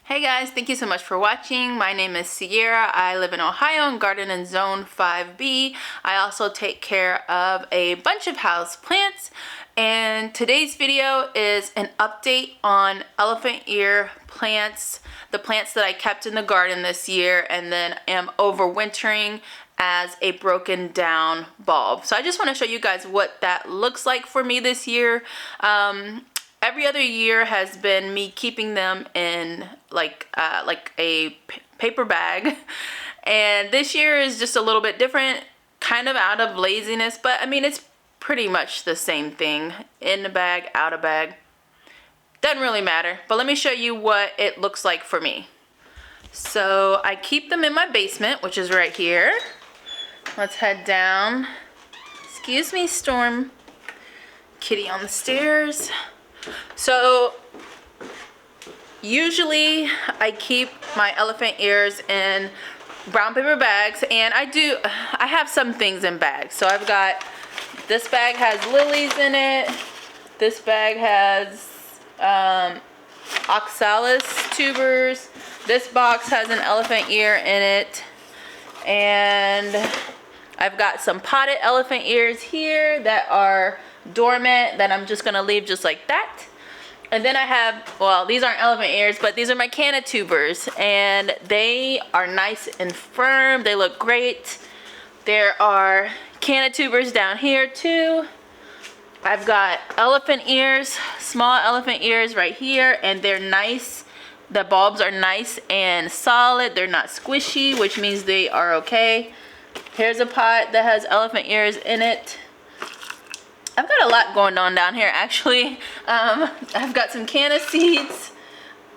Hey guys, thank you so much for watching. My name is Ciearra. I live in Ohio and garden in Zone 5B. I also take care of a bunch of house plants. And today's video is an update on elephant ear plants, the plants that I kept in the garden this year and then am overwintering as a broken down bulb. So I just want to show you guys what that looks like for me this year. Every other year has been me keeping them in like a paper bag, and this year is just a little bit different, kind of out of laziness, but I mean it's pretty much the same thing. In the bag, out of bag, doesn't really matter. But let me show you what it looks like for me. So I keep them in my basement, which is right here. Let's head down. Excuse me, Storm. Kitty on the stairs. So usually I keep my elephant ears in brown paper bags, and I have some things in bags. So I've got, this bag has lilies in it. This bag has oxalis tubers. This box has an elephant ear in it. And I've got some potted elephant ears here that are dormant that I'm just gonna leave just like that. And then I have, well, these aren't elephant ears, but these are my canna tubers, and they are nice and firm. They look great. There are canna tubers down here too. I've got elephant ears, small elephant ears right here, and they're nice. The bulbs are nice and solid. They're not squishy, which means they are okay. Here's a pot that has elephant ears in it. I've got a lot going on down here actually. I've got some canna seeds.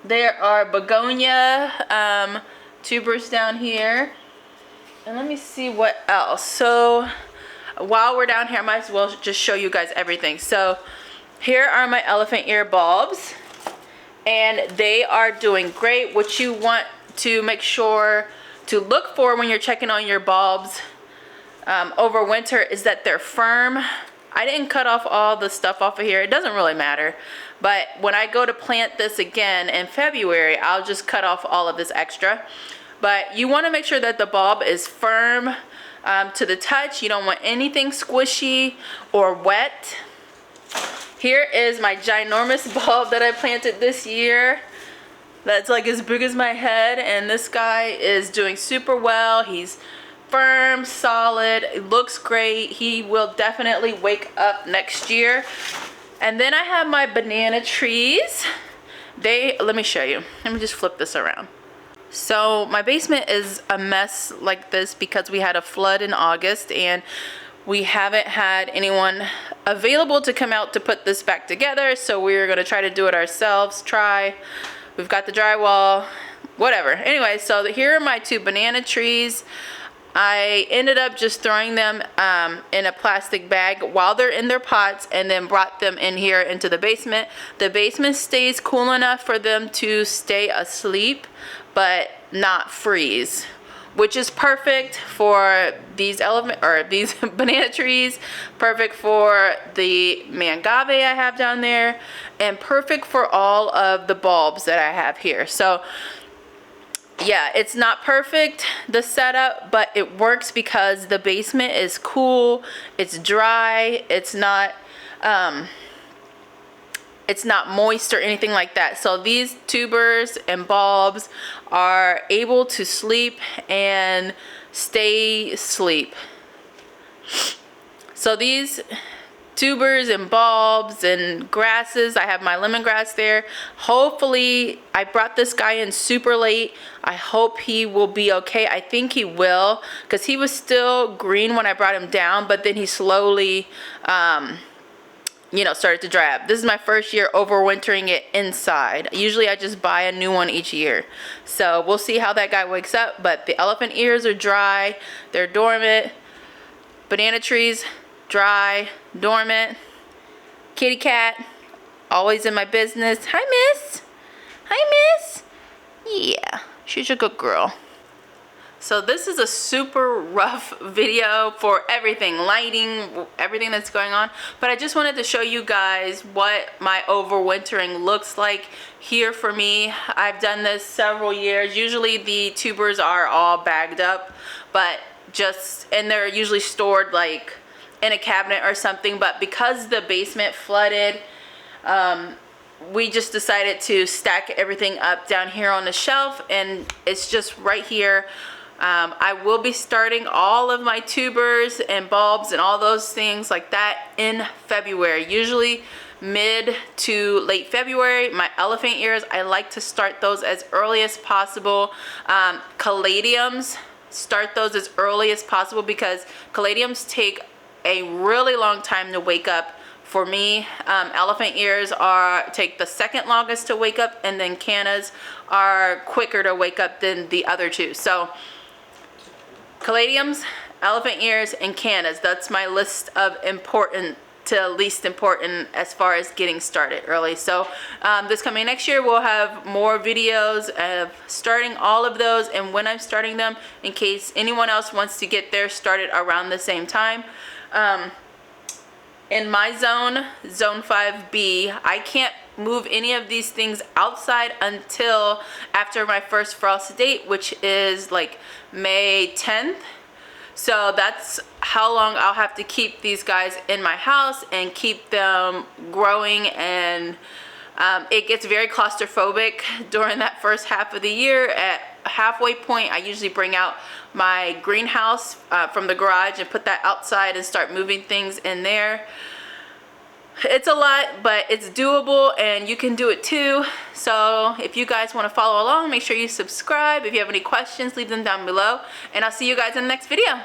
There are begonia tubers down here. And let me see what else. So while we're down here, I might as well just show you guys everything. So here are my elephant ear bulbs, and they are doing great. What you want to make sure to look for when you're checking on your bulbs over winter is that they're firm. I didn't cut off all the stuff off of here. It doesn't really matter. But when I go to plant this again in February, I'll just cut off all of this extra. But you want to make sure that the bulb is firm to the touch. You don't want anything squishy or wet. Here is my ginormous bulb that I planted this year. That's like as big as my head, and this guy is doing super well. He's firm, solid, it looks great. He will definitely wake up next year. And then I have my banana trees. Let me show you. Let me just flip this around. So my basement is a mess like this because we had a flood in August, and we haven't had anyone available to come out to put this back together. So we're gonna try to do it ourselves. We've got the drywall, whatever. Anyway, so here are my two banana trees. I ended up just throwing them in a plastic bag while they're in their pots, and then brought them in here into the basement. The basement stays cool enough for them to stay asleep, but not freeze, which is perfect for these banana trees, perfect for the mangave I have down there, and perfect for all of the bulbs that I have here. So yeah, it's not perfect, the setup, but it works because the basement is cool, it's dry, it's not moist or anything like that. So these tubers and bulbs are able to sleep and stay asleep. So these tubers and bulbs and grasses, I have my lemongrass there. Hopefully, I brought this guy in super late. I hope he will be okay. I think he will, because he was still green when I brought him down, but then he slowly started to drab. This is my first year overwintering it inside. Usually I just buy a new one each year. So we'll see how that guy wakes up. But the elephant ears are dry, they're dormant. Banana trees, dry, dormant. Kitty cat, always in my business. Hi, miss. Hi, miss. Yeah, she's a good girl. So this is a super rough video for everything, lighting, everything that's going on. But I just wanted to show you guys what my overwintering looks like here for me. I've done this several years. Usually the tubers are all bagged up, but and they're usually stored like in a cabinet or something. But because the basement flooded, we just decided to stack everything up down here on the shelf, and it's just right here. I will be starting all of my tubers and bulbs and all those things like that in February, usually mid to late February. My elephant ears, I like to start those as early as possible. Caladiums, start those as early as possible because caladiums take a really long time to wake up. For me, elephant ears take the second longest to wake up, and then cannas are quicker to wake up than the other two. So caladiums, elephant ears, and cannas, that's my list of important to least important as far as getting started early. So this coming next year, we'll have more videos of starting all of those and when I'm starting them, in case anyone else wants to get theirs started around the same time. In my zone 5B, I can't move any of these things outside until after my first frost date, which is like May 10th. So that's how long I'll have to keep these guys in my house and keep them growing, and it gets very claustrophobic during that first half of the year. At halfway point, I usually bring out my greenhouse from the garage and put that outside and start moving things in there. It's a lot, but it's doable, and you can do it too. So if you guys want to follow along, make sure you subscribe. If you have any questions, leave them down below, and I'll see you guys in the next video.